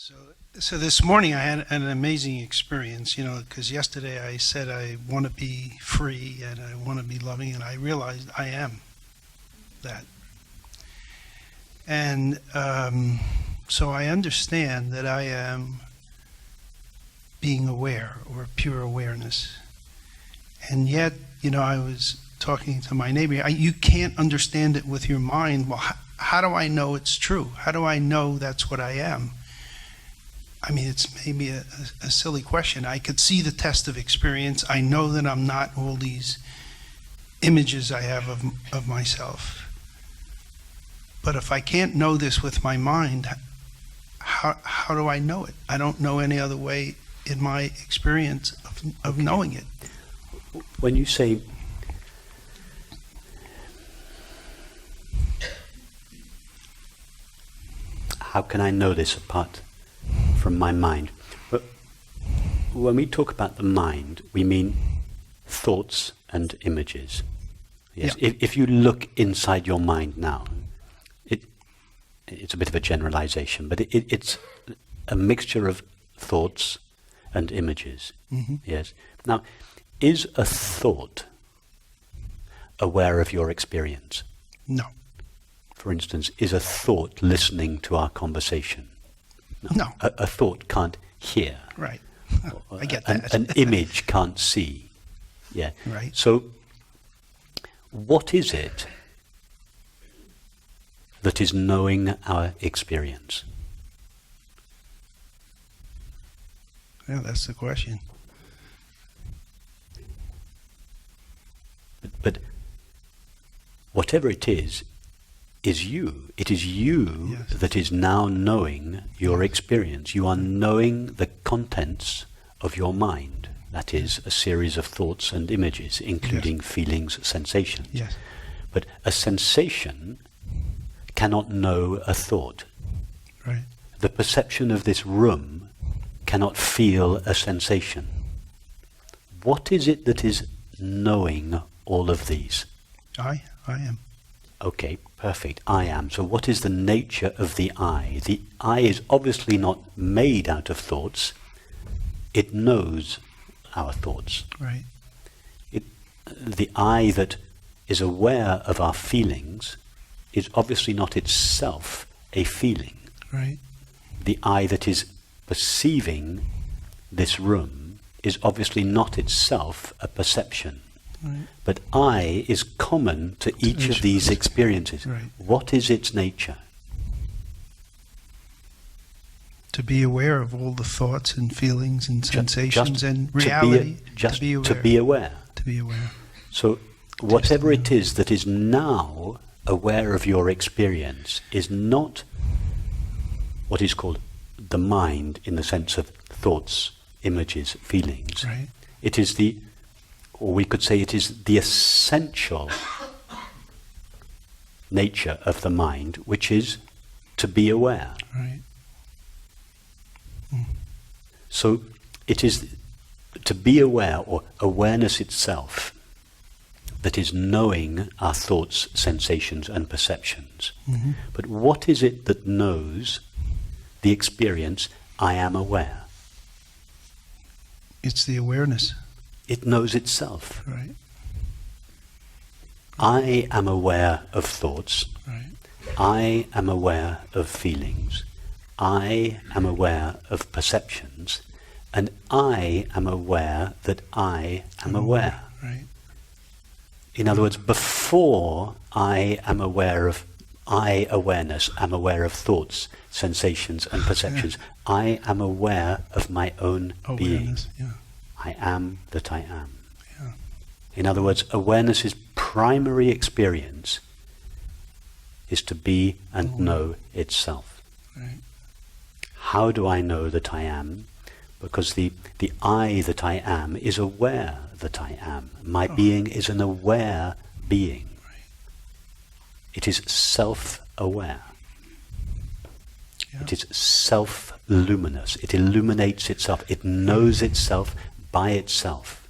So, so this morning I had an amazing experience, because yesterday I said I want to be free and I want to be loving, and I realized I am that. And so I understand that I am being aware, or pure awareness. And yet, I was talking to my neighbor, you can't understand it with your mind. Well, how do I know it's true? How do I know that's what I am? I mean, it's maybe a silly question. I could see the test of experience. I know that I'm not all these images I have of myself. But if I can't know this with my mind, how do I know it? I don't know any other way in my experience of knowing it. When you say how can I know this apart from my mind? But when we talk about the mind, we mean thoughts and images. Yes. Yeah. If you look inside your mind now, it's a bit of a generalization, but it's a mixture of thoughts and images. Mm-hmm. Yes. Now, is a thought aware of your experience? No. For instance, is a thought listening to our conversation? No. A thought can't hear. Right. I get that. An image can't see. Yeah. Right. So, what is it that is knowing our experience? Yeah, that's the question. But whatever it is you. It is you Yes. that is now knowing your experience. You are knowing the contents of your mind. That is a series of thoughts and images, including feelings, sensations. Yes. But a sensation cannot know a thought. Right. The perception of this room cannot feel a sensation. What is it that is knowing all of these? I am. Okay, perfect. I am. So what is the nature of the I? The I is obviously not made out of thoughts. It knows our thoughts. Right. The I that is aware of our feelings is obviously not itself a feeling. Right. The I that is perceiving this room is obviously not itself a perception. Right. But I is common to each of these experiences. Right. What is its nature? To be aware of all the thoughts and feelings and sensations and reality. To be aware. To be aware. So whatever it is that is now aware of your experience is not what is called the mind in the sense of thoughts, images, feelings. Right. It is or we could say it is the essential nature of the mind, which is to be aware. Right. So it is to be aware, or awareness itself, that is knowing our thoughts, sensations and perceptions. Mm-hmm. But what is it that knows the experience, I am aware? It's the awareness. It knows itself. Right. I am aware of thoughts. Right. I am aware of feelings. I am aware of perceptions. And I am aware that I am aware. Right. In other words, before I am aware of awareness, I'm aware of thoughts, sensations and perceptions. I am aware of my own being. Awareness. Yeah. I am that I am. Yeah. In other words, awareness's primary experience is to be and know itself. Right. How do I know that I am? Because the I that I am is aware that I am. My being is an aware being. Right. It is self-aware. Yeah. It is self-luminous. It illuminates itself. It knows itself by itself.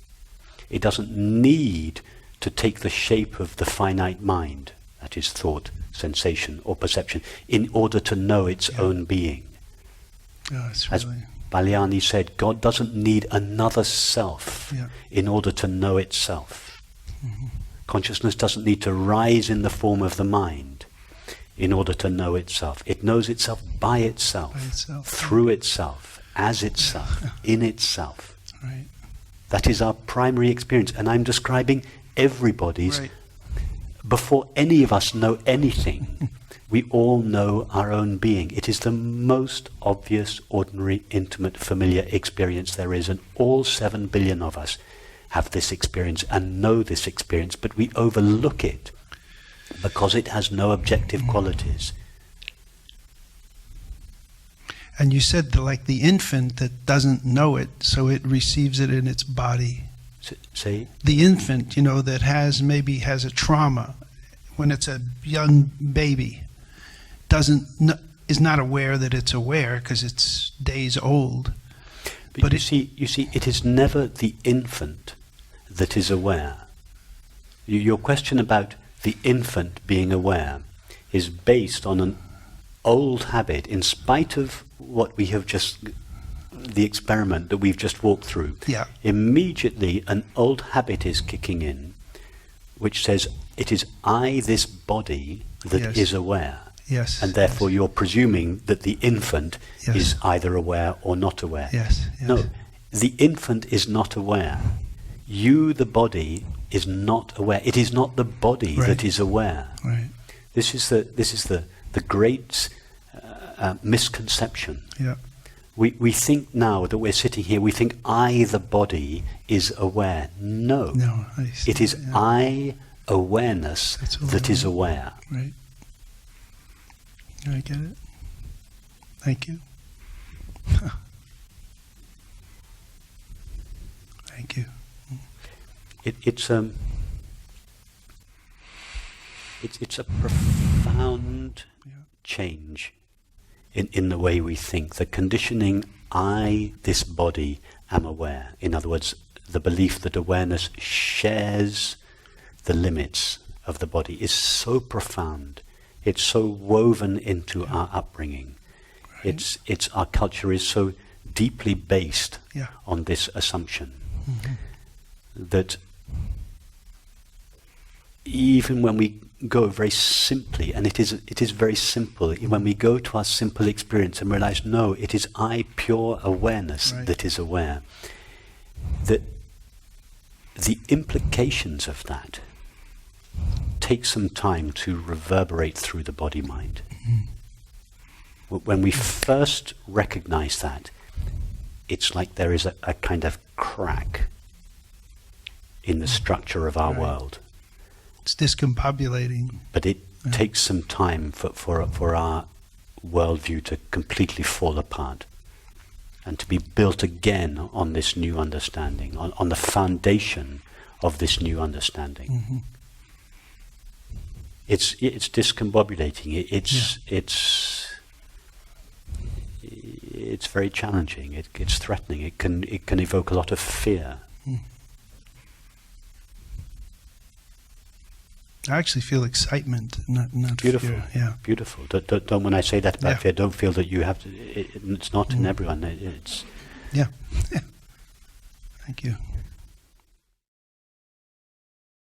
It doesn't need to take the shape of the finite mind, that is thought, sensation or perception, in order to know its own being. Oh, it's As really, Balyani said, God doesn't need another self yeah. in order to know itself. Mm-hmm. Consciousness doesn't need to rise in the form of the mind in order to know itself. It knows itself by itself, through itself, as itself, in itself. Right. That is our primary experience. And I'm describing everybody's. Right. Before any of us know anything, we all know our own being. It is the most obvious, ordinary, intimate, familiar experience there is, and all 7 billion of us have this experience and know this experience, but we overlook it because it has no objective qualities. And you said like the infant that doesn't know it, so it receives it in its body. See? The infant, that maybe has a trauma when it's a young baby, is not aware that it's aware because it's days old. But you see, it is never the infant that is aware. Your question about the infant being aware is based on an old habit, in spite of what we have the experiment that we've just walked through. Yeah. Immediately an old habit is kicking in, which says, it is I, this body, that is aware. Yes. And therefore you're presuming that the infant Yes. is either aware or not aware. Yes. No, the infant is not aware. You, the body, is not aware. It is not the body that is aware. Right. This is the great misconception. Yeah. We think now that we're sitting here, we think I, the body, is aware. No. No, I see. It is I, awareness, that is aware. Right. I get it. Thank you. Thank you. It's a profound change in the way we think. The conditioning, I, this body, am aware. In other words, the belief that awareness shares the limits of the body is so profound. It's so woven into our upbringing. Right. It's our culture is so deeply based on this assumption that even when we go very simply, and it is very simple, when we go to our simple experience and realize, no, it is I, pure awareness, that is aware, that the implications of that take some time to reverberate through the body-mind. When we first recognize that, it's like there is a kind of crack in the structure of our world. It's discombobulating. But it takes some time for our worldview to completely fall apart and to be built again on this new understanding, on the foundation of this new understanding. It's discombobulating. It's very challenging. It's threatening. It can evoke a lot of fear. I actually feel excitement, not Beautiful. fear. Yeah. Beautiful. Don't when I say that about fear, don't feel that you have to. It's not in everyone. It's Yeah. Thank you.